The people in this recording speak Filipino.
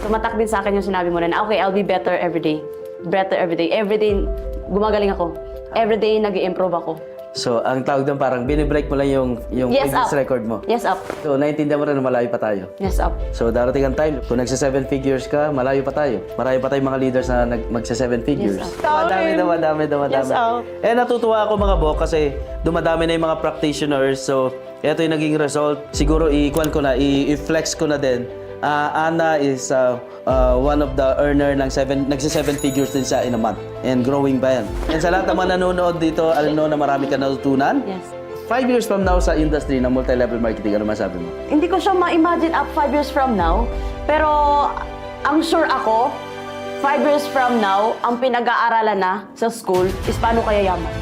Tumatak din sa akin yung sinabi mo na, okay, I'll be better every day. Better every day. Every day, gumagaling ako. Every day, nag-i-improve ako. So, ang tawag doon parang binibreak mo lang yung Yes, previous up. record mo. Yes, up. So, naiintindihan mo rin na malayo pa tayo. Yes, up. So, darating ang time, kung nagsa-7 figures ka, malayo pa tayo. Marami pa tayong mga leaders na magsa-7 figures. Yes, Madami. Yes, up. Eh, natutuwa ako mga bok kasi dumadami na yung mga practitioners. So, ito yung naging result. Siguro, i-flex ko na din. Ana is one of the earner ng nagsa-7 figures din siya in a month. And growing pa yan. And sa lahat ng mga nanonood dito, alam mo na marami ka natutunan. Yes. 5 years from now sa industry ng multi-level marketing, ano masabi mo? Hindi ko siya ma-imagine up 5 years from now. Pero, ang sure ako, 5 years from now, ang pinag-aaralan na sa school is paano kaya yaman.